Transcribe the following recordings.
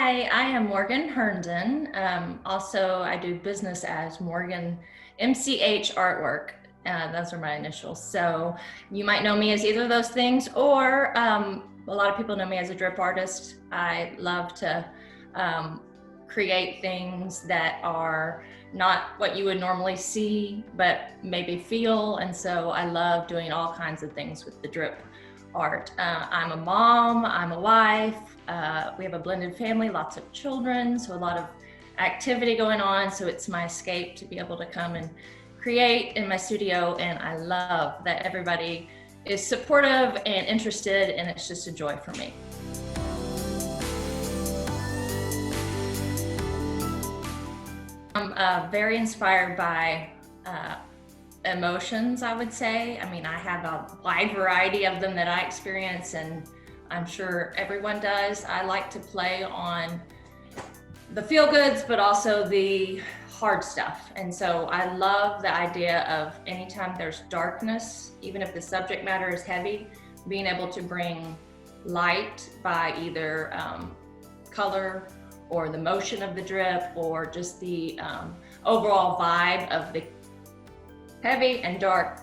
Hi, I am Morgan Herndon. Also, I do business as Morgan MCH Artwork. Those are my initials. So you might know me as either of those things, or a lot of people know me as a drip artist. I love to create things that are not what you would normally see, but maybe feel. And so I love doing all kinds of things with the drip art. I'm a mom, I'm a wife, we have a blended family, lots of children, so a lot of activity going on. So it's my escape to be able to come and create in my studio. And I love that everybody is supportive and interested, and it's just a joy for me. I'm very inspired by emotions, I would say. I mean, I have a wide variety of them that I experience, and I'm sure everyone does. I like to play on the feel goods, but also the hard stuff. And so I love the idea of anytime there's darkness, even if the subject matter is heavy, being able to bring light by either color or the motion of the drip, or just the overall vibe of the heavy and dark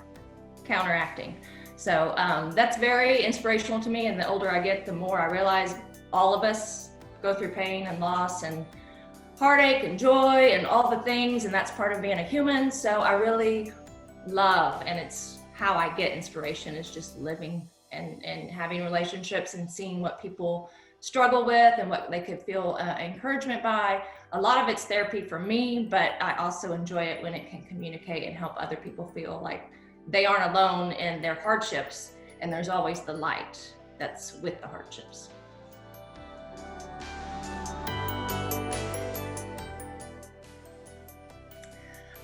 counteracting. So that's very inspirational to me. And the older I get, the more I realize all of us go through pain and loss and heartache and joy and all the things, and that's part of being a human. So I really love, and it's how I get inspiration, is just living and having relationships and seeing what people struggle with and what they could feel encouragement by. A lot of it's therapy for me, but I also enjoy it when it can communicate and help other people feel like they aren't alone in their hardships, and there's always the light that's with the hardships.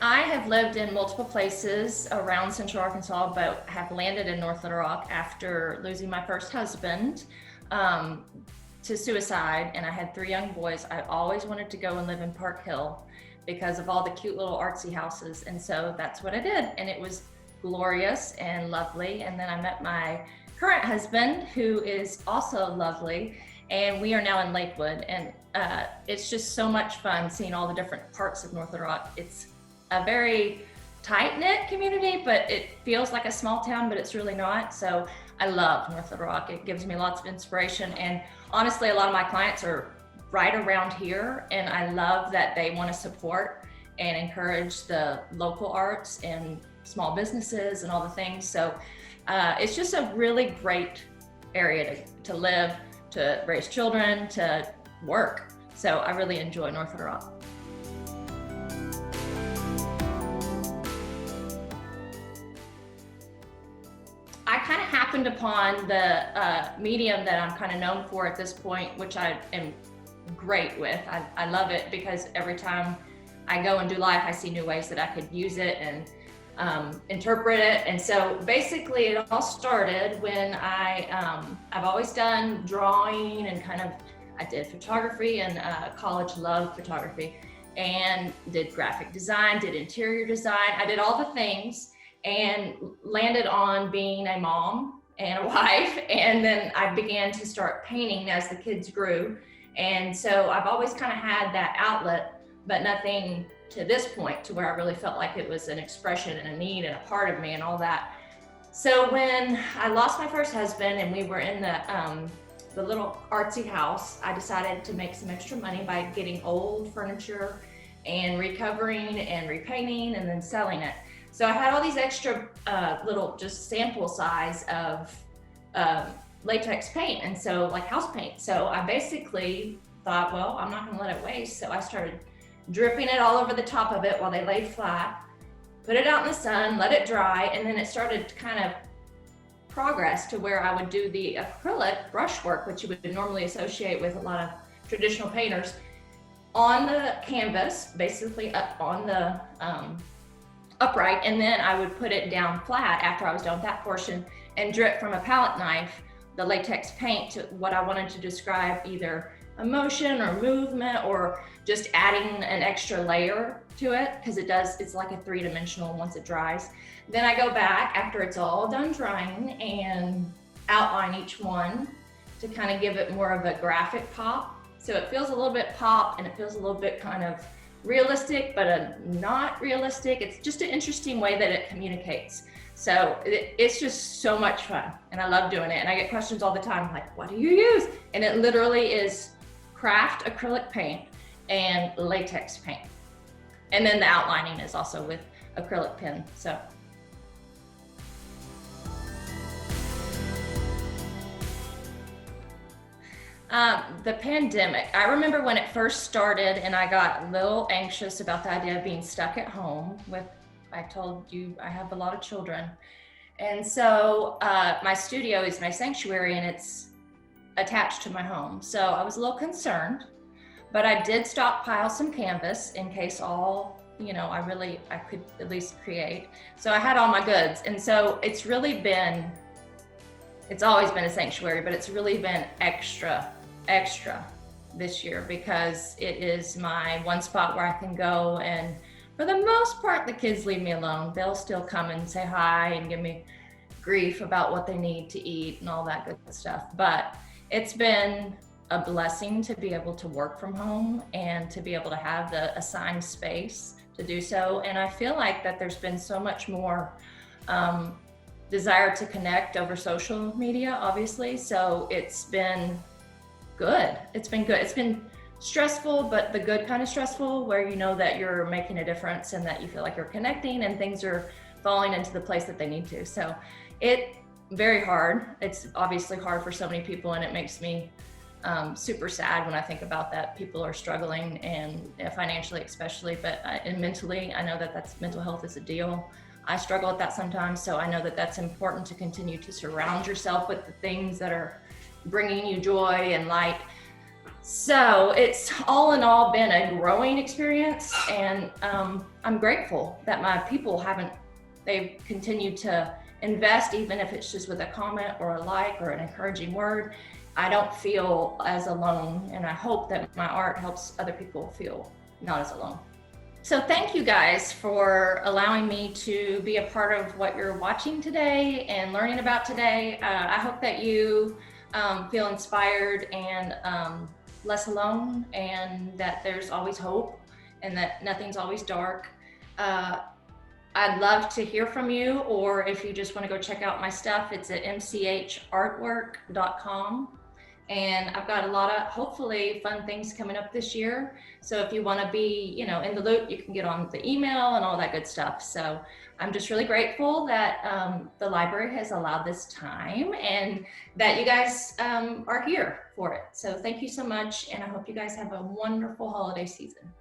I have lived in multiple places around Central Arkansas, but have landed in North Little Rock after losing my first husband to suicide, and I had 3 young boys. I always wanted to go and live in Park Hill because of all the cute little artsy houses, and so that's what I did, and it was glorious and lovely. And then I met my current husband, who is also lovely, and we are now in Lakewood, and it's just so much fun seeing all the different parts of North Little Rock. It's a very tight-knit community, but it feels like a small town, but it's really not. So I love North Little Rock. It gives me lots of inspiration, and honestly, a lot of my clients are right around here, and I love that they want to support and encourage the local arts and small businesses and all the things. So it's just a really great area to live, to raise children, to work. So I really enjoy North Little Rock. I kind of happened upon the medium that I'm kind of known for at this point, which I am great with. I love it because every time I go and do life, I see new ways that I could use it and interpret it. And so basically it all started when I've always done drawing and I did photography, and college, loved photography, and did graphic design, did interior design. I did all the things and landed on being a mom and a wife. And then I began to start painting as the kids grew. And so I've always kind of had that outlet, but nothing to this point to where I really felt like it was an expression and a need and a part of me and all that. So when I lost my first husband and we were in the little artsy house, I decided to make some extra money by getting old furniture and recovering and repainting and then selling it. So I had all these extra little just sample size of latex paint, and so like house paint. So I basically thought, well, I'm not gonna let it waste. So I started dripping it all over the top of it while they laid flat, put it out in the sun, let it dry, and then it started to kind of progress to where I would do the acrylic brushwork, which you would normally associate with a lot of traditional painters, on the canvas, basically up on the upright, and then I would put it down flat after I was done with that portion and drip from a palette knife the latex paint to what I wanted to describe, either emotion or movement or just adding an extra layer to it, because it's like a 3-dimensional once it dries. Then I go back after it's all done drying and outline each one to kind of give it more of a graphic pop. So it feels a little bit pop, and it feels a little bit kind of realistic, but not realistic. It's just an interesting way that it communicates. So it's just so much fun, and I love doing it. And I get questions all the time, like, what do you use? And it literally is craft acrylic paint and latex paint. And then the outlining is also with acrylic pen. So. The pandemic, I remember when it first started, and I got a little anxious about the idea of being stuck at home with, I told you, I have a lot of children. And so my studio is my sanctuary, and it's attached to my home. So I was a little concerned, but I did stockpile some canvas in case all, you know, I could at least create. So I had all my goods. And so it's always been a sanctuary, but it's really been extra this year, because it is my one spot where I can go, and for the most part, the kids leave me alone. They'll still come and say hi and give me grief about what they need to eat and all that good stuff. But it's been a blessing to be able to work from home and to be able to have the assigned space to do so. And I feel like that there's been so much more desire to connect over social media, obviously. So it's been good. It's been stressful, but the good kind of stressful, where you know that you're making a difference and that you feel like you're connecting and things are falling into the place that they need to. So it's very hard. It's obviously hard for so many people, and it makes me super sad when I think about that. People are struggling, and financially especially, but and mentally, I know that mental health is a deal. I struggle with that sometimes, so I know that that's important to continue to surround yourself with the things that are bringing you joy and light. So it's all in all been a growing experience, and I'm grateful that my people they've continued to invest, even if it's just with a comment or a like or an encouraging word. I don't feel as alone, and I hope that my art helps other people feel not as alone. So thank you guys for allowing me to be a part of what you're watching today and learning about today. I hope that you feel inspired and less alone, and that there's always hope, and that nothing's always dark. I'd love to hear from you, or if you just want to go check out my stuff, it's at mchartwork.com. And I've got a lot of hopefully fun things coming up this year. So if you want to be, you know, in the loop, you can get on the email and all that good stuff. So I'm just really grateful that the library has allowed this time, and that you guys are here for it. So thank you so much, and I hope you guys have a wonderful holiday season.